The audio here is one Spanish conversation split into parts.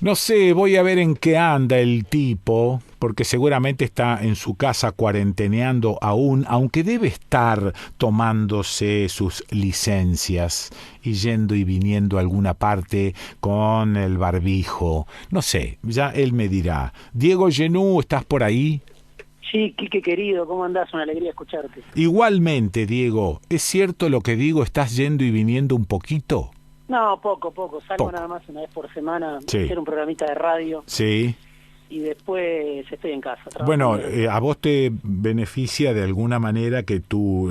No sé, voy a ver en qué anda el tipo, porque seguramente está en su casa cuarenteneando aún, aunque debe estar tomándose sus licencias y yendo y viniendo a alguna parte con el barbijo. No sé, ya él me dirá. Diego Genú, ¿estás por ahí? Sí, Quique querido, ¿cómo andás? Una alegría escucharte. Igualmente, Diego, ¿es cierto lo que digo? ¿Estás yendo y viniendo un poquito? No, poco. Salgo Poco. nada más una vez por semana a Sí, hacer un programita de radio sí. y después estoy en casa, trabajando Bueno, desde casa. a vos te beneficia de alguna manera que tu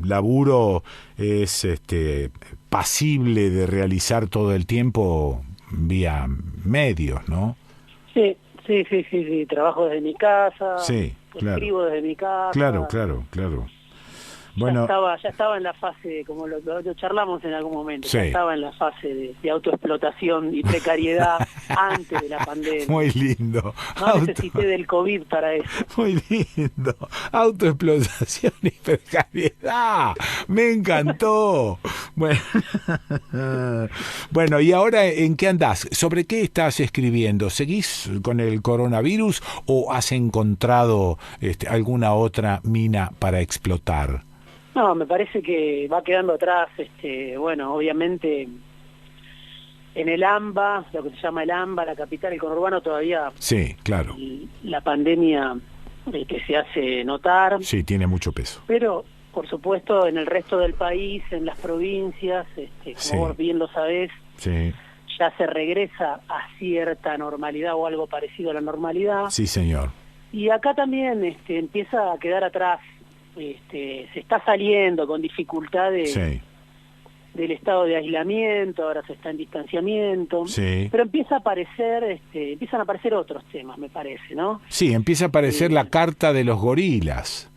laburo es pasible de realizar todo el tiempo vía medios, ¿no? Sí. Trabajo desde mi casa, Sí, claro, escribo desde mi claro, casa. claro, claro. Ya Bueno, estaba, ya estaba en la fase, como lo charlamos en algún momento, ya sí, estaba en la fase de autoexplotación y precariedad antes de la pandemia. muy lindo. No necesité del COVID para eso. Muy lindo. Autoexplotación y precariedad. Me encantó. Bueno, bueno, y ahora ¿en qué andás? ¿Sobre qué estás escribiendo? ¿Seguís con el coronavirus o has encontrado alguna otra mina para explotar? No, me parece que va quedando atrás, bueno, obviamente en el AMBA, lo que se llama el AMBA, la capital, el conurbano, todavía Sí, claro. la pandemia que se hace notar, Sí, tiene mucho peso. pero por supuesto en el resto del país, en las provincias, como Sí, vos bien lo sabés, sí, ya se regresa a cierta normalidad o algo parecido a la normalidad, sí, señor. y acá también empieza a quedar atrás, se está saliendo con dificultades Sí, del estado de aislamiento, ahora se está en distanciamiento, sí. pero empiezan a aparecer otros temas, me parece, ¿no? Sí, empieza a aparecer Eh, la carta de los gorilas.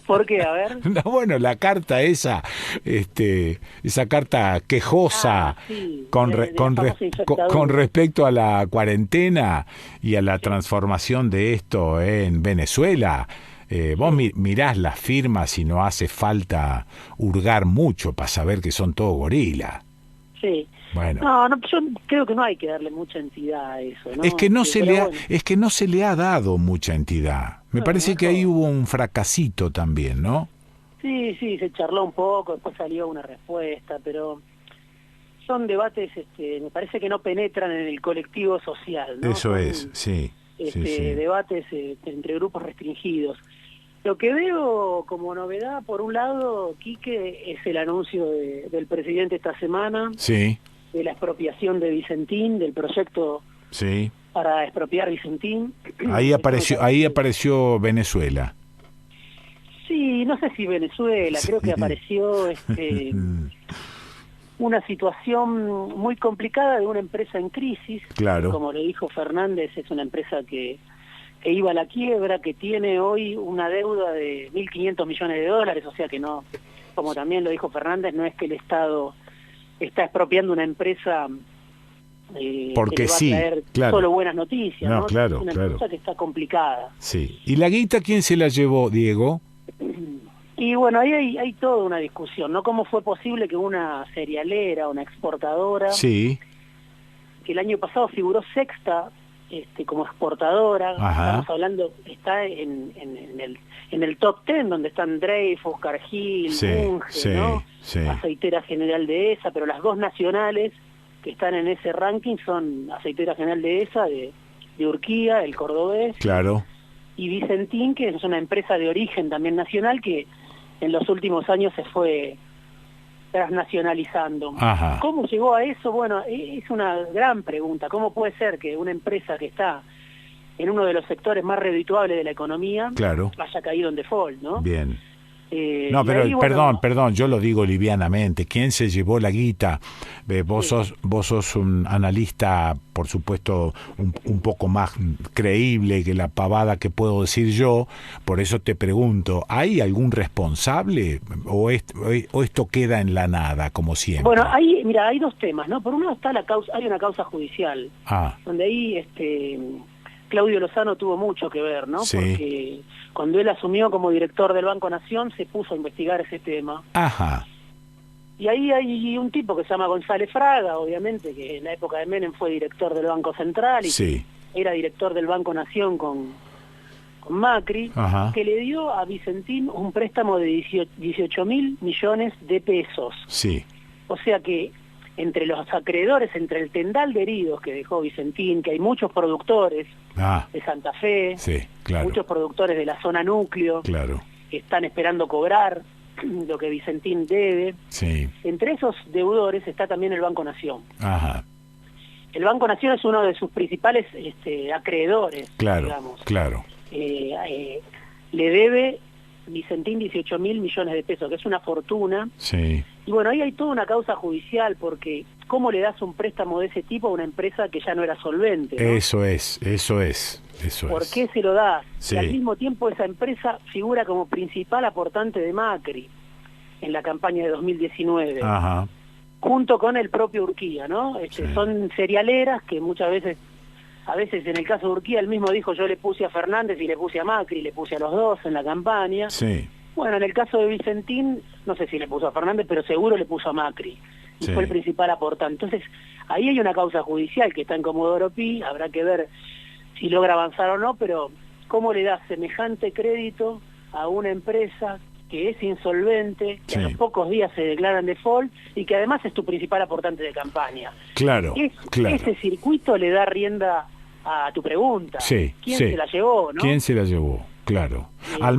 ¿Por qué? A ver. No, bueno, la carta esa, esa carta Ah, quejosa sí, con, de la famosa con infectadura. respecto a la cuarentena y a la Sí, transformación de esto en Venezuela. Vos sí, mirás las firmas y no hace falta hurgar mucho para saber que son todo gorila. sí. Bueno, No, yo creo que no hay que darle mucha entidad a eso, es ¿no? que no se Pero le ha, bueno, es que no se le ha dado mucha entidad. Me bueno, parece es que ahí joven. hubo un fracasito también, ¿no? Sí, se charló un poco, después salió una respuesta, pero son debates, me parece que no penetran en el colectivo social, ¿no? Eso es, Son sí, sí, sí. debates entre grupos restringidos. Lo que veo como novedad, por un lado, Quique, es el anuncio del presidente esta semana Sí, de la expropiación de Vicentín, del proyecto sí. para expropiar Vicentín. Eso me Ahí parece. apareció Venezuela. Sí, no sé si Venezuela, creo que Sí, apareció una situación muy complicada de una empresa en crisis, que claro. como le dijo Fernández, es una empresa que iba a la quiebra, que tiene hoy una deuda de 1.500 millones de dólares, o sea que no, como también lo dijo Fernández, no es que el Estado está expropiando una empresa que Porque le va a sí, traer claro. solo buenas noticias, No, ¿no? Es claro, una claro. empresa que está complicada. Sí. ¿Y la guita quién se la llevó, Diego? Y bueno, ahí hay toda una discusión, ¿no? ¿Cómo fue posible que una cerealera, una exportadora, Sí. que el año pasado figuró sexta como exportadora, Ajá. estamos hablando, está en el top 10 donde están Dreyfus, Cargill, Sí, Bunge, sí, ¿no? sí. Aceitera General de ESA, pero las dos nacionales que están en ese ranking son Aceitera General de ESA, de Urquía, el cordobés, Claro. y Vicentín, que es una empresa de origen también nacional que en los últimos años se fue transnacionalizando. Ajá. ¿Cómo llegó a eso? Bueno, es una gran pregunta. ¿Cómo puede ser que una empresa que está en uno de los sectores más redituables de la economía Claro. haya caído en default, ¿no? Bien. No, Y pero ahí, perdón, bueno, perdón, yo lo digo livianamente. ¿Quién se llevó la guita? sí. Vos sos un analista, por supuesto, un poco más creíble que la pavada que puedo decir yo. Por eso te pregunto, ¿hay algún responsable o esto queda en la nada, como Bueno, siempre? ahí, mira, hay dos temas, ¿no? Por un lado está la causa, hay una causa judicial, Ah, donde ahí Claudio Lozano tuvo mucho que ver, ¿no? sí. Porque cuando él asumió como director del Banco Nación se puso a investigar ese tema. Ajá. Y ahí hay un tipo que se llama González Fraga, obviamente, que en la época de Menem fue director del Banco Central y Sí. era director del Banco Nación con Macri, Ajá. que le dio a Vicentín un préstamo de 18.000 millones de pesos. Sí. O sea que entre los acreedores, entre el tendal de heridos que dejó Vicentín, que hay muchos productores de Santa Fe, sí, claro. muchos productores de la zona núcleo, Claro. que están esperando cobrar lo que Vicentín debe. Sí. Entre esos deudores está también el Banco Nación. Ajá. El Banco Nación es uno de sus principales acreedores, Claro, digamos. claro. Le debe Vicentín 18.000 millones de pesos, que es una fortuna. Sí. Y bueno, ahí hay toda una causa judicial, porque ¿cómo le das un préstamo de ese tipo a una empresa que ya no era solvente, ¿no? Eso es. ¿Por qué se lo das? Sí. Y al mismo tiempo esa empresa figura como principal aportante de Macri en la campaña de 2019. Ajá. Junto con el propio Urquía, ¿no? Sí. Son cerealeras que muchas veces, a veces en el caso de Urquía, él mismo dijo, yo le puse a Fernández y le puse a Macri, le puse a los dos en la campaña. Sí. Bueno, en el caso de Vicentín, no sé si le puso a Fernández, pero seguro le puso a Macri. Y Sí. fue el principal aportante. Entonces, ahí hay una causa judicial que está en Comodoro Pi, habrá que ver si logra avanzar o no, pero ¿cómo le das semejante crédito a una empresa que es insolvente, que Sí. a los pocos días se declara en default y que además es tu principal aportante de campaña? Claro, claro. Ese circuito le da rienda a tu pregunta. Sí, ¿Quién sí. se la llevó, no? ¿Quién se la llevó? Claro. Al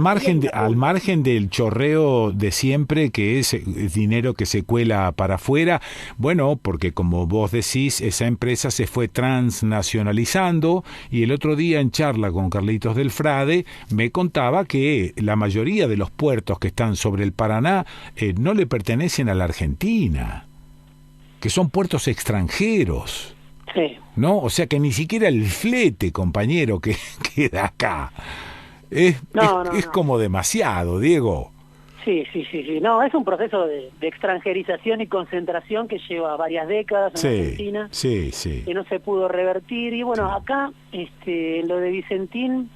al margen del chorreo de siempre, que es dinero que se cuela para afuera, bueno, porque como vos decís, esa empresa se fue transnacionalizando, y el otro día en charla con Carlitos del Frade me contaba que la mayoría de los puertos que están sobre el Paraná no le pertenecen a la Argentina, que son puertos extranjeros. Sí. ¿No? O sea que ni siquiera el flete, compañero, que queda acá. Es como demasiado, Diego. Sí. No, es un proceso de extranjerización y concentración que lleva varias décadas en Argentina. Sí. Que no se pudo revertir. Y bueno, acá, lo de Vicentín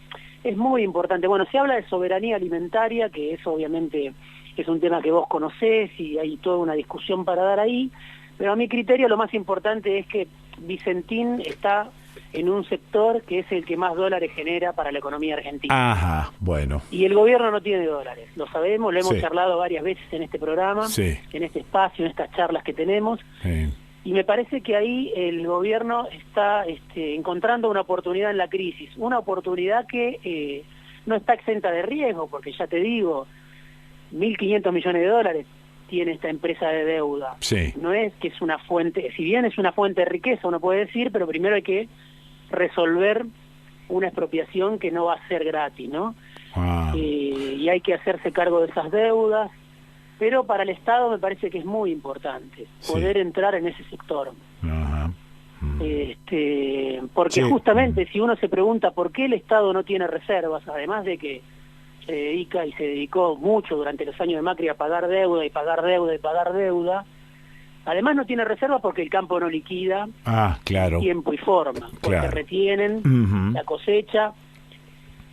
es muy importante. Bueno, se habla de soberanía alimentaria, que eso obviamente es un tema que vos conocés y hay toda una discusión para dar ahí. Pero a mi criterio lo más importante es que Vicentín está en un sector que es el que más dólares genera para la economía argentina. Ajá, bueno. Y el gobierno no tiene dólares, lo sabemos, lo hemos Sí. charlado varias veces en este programa, Sí. en este espacio, en estas charlas que tenemos, Sí. y me parece que ahí el gobierno está encontrando una oportunidad en la crisis, una oportunidad que no está exenta de riesgo, porque ya te digo, 1.500 millones de dólares tiene esta empresa de deuda. Sí. No es que es una fuente, si bien es una fuente de riqueza, uno puede decir, pero primero hay que resolver una expropiación que no va a ser gratis, ¿no? Ah. Y hay que hacerse cargo de esas deudas, pero para el Estado me parece que es muy importante poder entrar en ese sector. Ajá. Porque Sí. justamente si uno se pregunta por qué el Estado no tiene reservas, además de que se dedica y se dedicó mucho durante los años de Macri a pagar deuda y pagar deuda y pagar deuda, además no tiene reservas porque el campo no liquida Claro. tiempo y forma, porque Claro. retienen Ujú. la cosecha,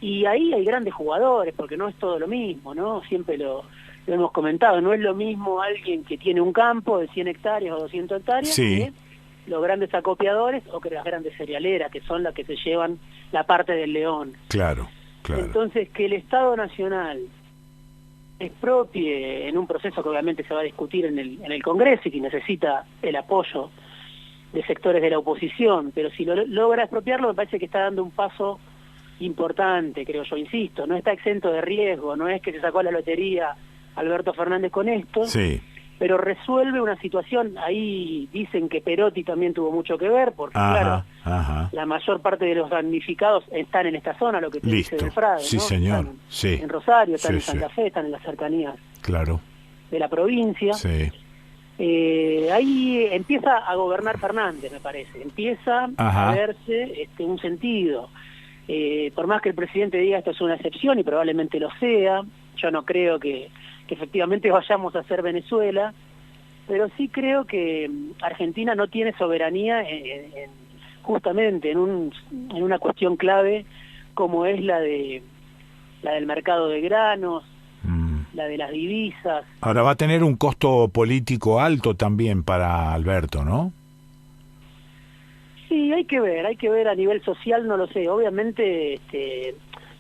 y ahí hay grandes jugadores, porque no es todo lo mismo, ¿no? Siempre lo hemos comentado, no es lo mismo alguien que tiene un campo de 100 hectáreas o 200 hectáreas, Sí. que los grandes acopiadores o que las grandes cerealeras, que son las que se llevan la parte del león. Claro. Entonces, que el Estado Nacional expropie en un proceso que obviamente se va a discutir en el Congreso y que necesita el apoyo de sectores de la oposición, pero si lo logra expropiarlo me parece que está dando un paso importante, creo yo, insisto, no está exento de riesgo, no es que se sacó la lotería Alberto Fernández con esto, Sí. pero resuelve una situación. Ahí dicen que Perotti también tuvo mucho que ver, porque Ajá. claro, la mayor parte de los damnificados están en esta zona, lo que te Listo. dice del Frade, Sí, ¿no? señor. Están Sí. en Rosario, están Sí, en Santa Fe, están en las cercanías Claro. de la provincia. Sí. Ahí empieza a gobernar Fernández, me parece, empieza Ajá. a verse un sentido. Por más que el presidente diga esto es una excepción, y probablemente lo sea, yo no creo que efectivamente vayamos a ser Venezuela, pero sí creo que Argentina no tiene soberanía justamente en una cuestión clave como es la del mercado de granos, la de las divisas. Ahora va a tener un costo político alto también para Alberto, ¿no? Sí, hay que ver a nivel social, no lo sé. Obviamente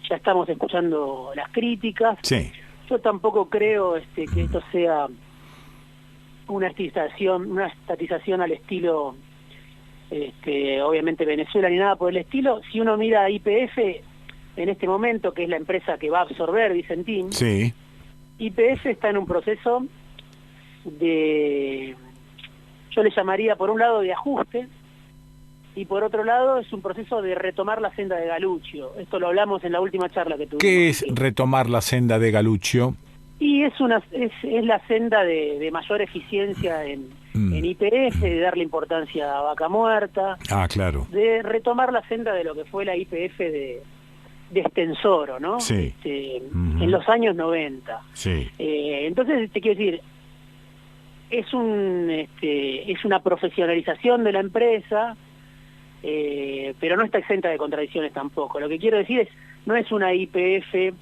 ya estamos escuchando las críticas. Sí. Yo tampoco creo que esto sea una estatización al estilo, obviamente Venezuela ni nada por el estilo. Si uno mira a YPF en este momento, que es la empresa que va a absorber Vicentín, Sí. YPF está en un proceso de, yo le llamaría por un lado de ajuste, y por otro lado es un proceso de retomar la senda de Galuccio. Esto lo hablamos en la última charla que tuvimos. ¿Qué es retomar la senda de Galuccio? Y es la senda de mayor eficiencia en YPF, de darle importancia a Vaca Muerta, Claro. de retomar la senda de lo que fue la YPF de Extensoro, ¿no? Sí. En los años 90. Sí. Entonces, te quiero decir, es una profesionalización de la empresa, pero no está exenta de contradicciones tampoco. Lo que quiero decir no es una YPF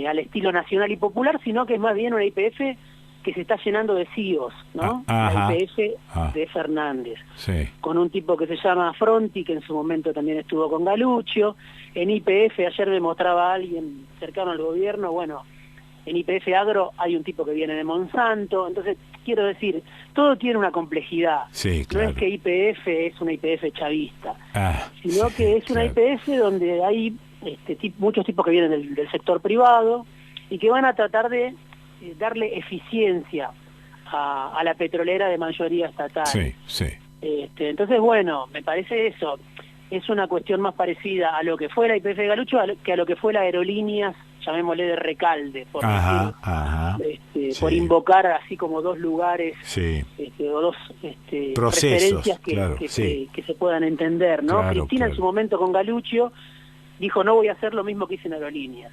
al estilo nacional y popular, sino que es más bien una YPF que se está llenando de CEOs, ¿no? La YPF de Fernández, sí. Con un tipo que se llama Fronti, que en su momento también estuvo con Galuccio. En YPF, ayer me mostraba a alguien cercano al gobierno, bueno, en YPF Agro hay un tipo que viene de Monsanto. Entonces, quiero decir, todo tiene una complejidad. Sí, claro. No es que YPF es una YPF chavista, sino que es una YPF donde hay muchos tipos que vienen del sector privado y que van a tratar de darle eficiencia a la petrolera de mayoría estatal. Sí, sí. Entonces, bueno, me parece eso. Es una cuestión más parecida a lo que fue la YPF de Galuccio que a lo que fue la Aerolíneas, llamémosle de Recalde, por por invocar así como dos lugares, o dos procesos, referencias que se puedan entender, ¿no? Claro, Cristina en su momento con Galuccio dijo, no voy a hacer lo mismo que hice en Aerolíneas,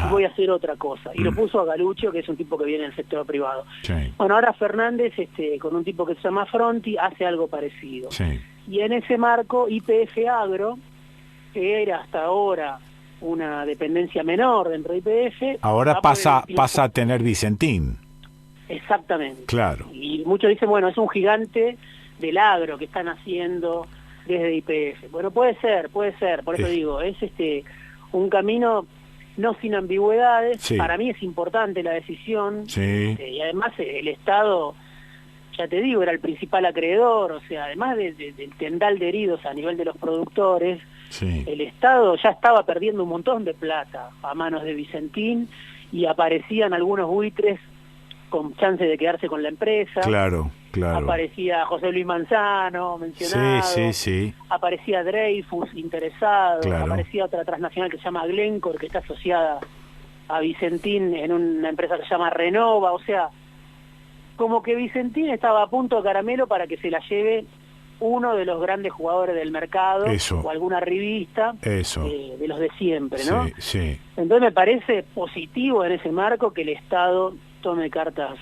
voy a hacer otra cosa, y lo puso a Galuccio, que es un tipo que viene del sector privado. Sí. Bueno, ahora Fernández, con un tipo que se llama Fronti, hace algo parecido. Sí. Y en ese marco, YPF Agro, que era hasta ahora una dependencia menor dentro de YPF... Ahora pasa a tener Vicentín. Exactamente. Claro. Y muchos dicen, bueno, es un gigante del agro que están haciendo desde YPF. Bueno, puede ser, por eso digo, es un camino no sin ambigüedades. Sí. Para mí es importante la decisión, Sí. Y además el Estado, ya te digo, era el principal acreedor, o sea, además del tendal de heridos a nivel de los productores, Sí. el Estado ya estaba perdiendo un montón de plata a manos de Vicentín y aparecían algunos buitres con chance de quedarse con la empresa. Claro, claro. Aparecía José Luis Manzano, mencionado. Sí. Aparecía Dreyfus, interesado. Claro. Aparecía otra transnacional que se llama Glencore, que está asociada a Vicentín en una empresa que se llama Renova. O sea, como que Vicentín estaba a punto de caramelo para que se la lleve uno de los grandes jugadores del mercado, o alguna revista de los de siempre, ¿no? Sí. Entonces me parece positivo en ese marco que el Estado tome cartas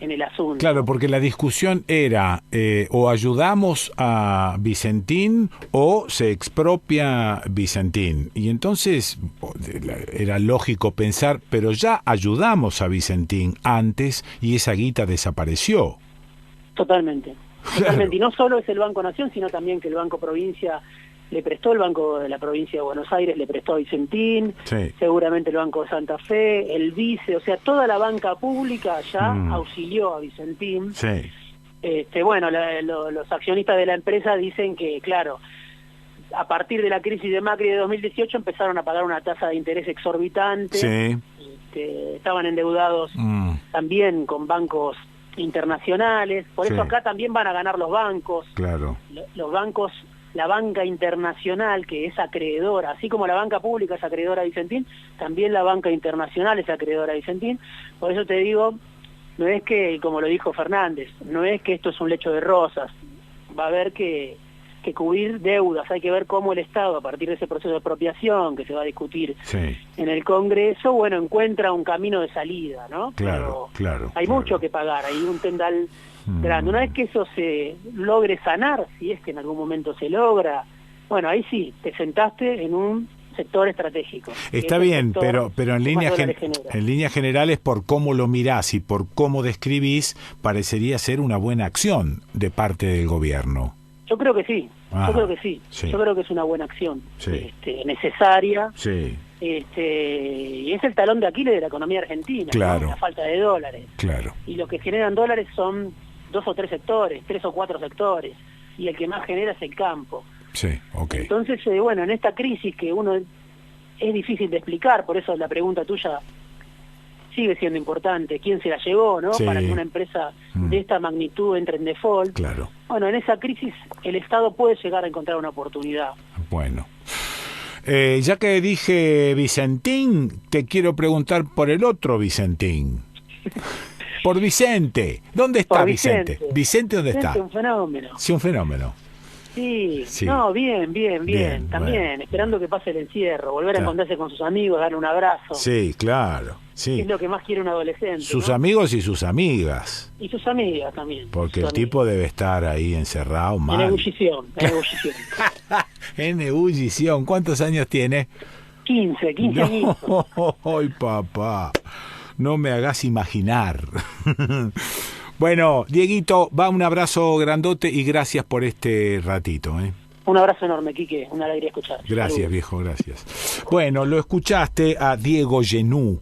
en el asunto. Claro, porque la discusión era o ayudamos a Vicentín o se expropia Vicentín. Y entonces era lógico pensar, pero ya ayudamos a Vicentín antes y esa guita desapareció. Totalmente. Y no solo es el Banco Nación, sino también que el Banco Provincia le prestó, el Banco de la Provincia de Buenos Aires le prestó a Vicentín, seguramente el Banco de Santa Fe, el Vice, o sea, toda la banca pública ya auxilió a Vicentín. Bueno, los accionistas de la empresa dicen que, claro, a partir de la crisis de Macri de 2018 empezaron a pagar una tasa de interés exorbitante, estaban endeudados también con bancos internacionales, por eso acá también van a ganar los bancos. Claro. Los bancos, la banca internacional que es acreedora, así como la banca pública es acreedora a Vicentín, también la banca internacional es acreedora a Vicentín. Por eso te digo, no es que, como lo dijo Fernández, no es que esto es un lecho de rosas, va a haber que cubrir deudas, hay que ver cómo el Estado, a partir de ese proceso de expropiación que se va a discutir en el Congreso, bueno, encuentra un camino de salida, ¿no? Claro. Hay mucho que pagar, hay un tendal grande. Una vez que eso se logre sanar, si es que en algún momento se logra, bueno, ahí sí, te sentaste en un sector estratégico. Está bien, pero en en líneas generales, por cómo lo mirás y por cómo describís, parecería ser una buena acción de parte del gobierno. Yo creo que sí, Ah, yo creo que sí, sí. yo creo que es una buena acción, Sí. necesaria, Sí, y es el talón de Aquiles de la economía argentina, Claro. ¿no? La falta de dólares. claro. Y lo que generan dólares son 2 o 3 sectores, 3 o 4 sectores, y el que más genera es el campo. Sí, ok. Entonces, bueno, en esta crisis que uno es difícil de explicar, por eso la pregunta tuya sigue siendo importante, ¿quién se la llevó, no? Sí. Para que una empresa de esta magnitud entre en default. Claro. Bueno, en esa crisis el Estado puede llegar a encontrar una oportunidad. Bueno. Ya que dije Vicentín, te quiero preguntar por el otro Vicentín. Por Vicente. ¿Dónde está Por Vicente? ¿Vicente dónde está? Es un fenómeno. Sí, un fenómeno. Sí, Sí. no, bien. Bien, También, bueno. esperando que pase el encierro, volver a Claro. encontrarse con sus amigos, darle un abrazo. Sí, claro. Sí. Es lo que más quiere un adolescente. Sus ¿no? amigos y sus amigas. Y sus amigas también. Porque sus el tipo amigas. debe estar ahí encerrado En mal. ebullición, en ebullición. En ebullición. ¿Cuántos años tiene? 15 años. No, ay, papá. No me hagas imaginar. Bueno, Dieguito, va un abrazo grandote y gracias por este ratito, ¿eh? Un abrazo enorme, Quique, una alegría escuchar. Gracias, Saludos. viejo, gracias. Bueno, lo escuchaste a Diego Genú,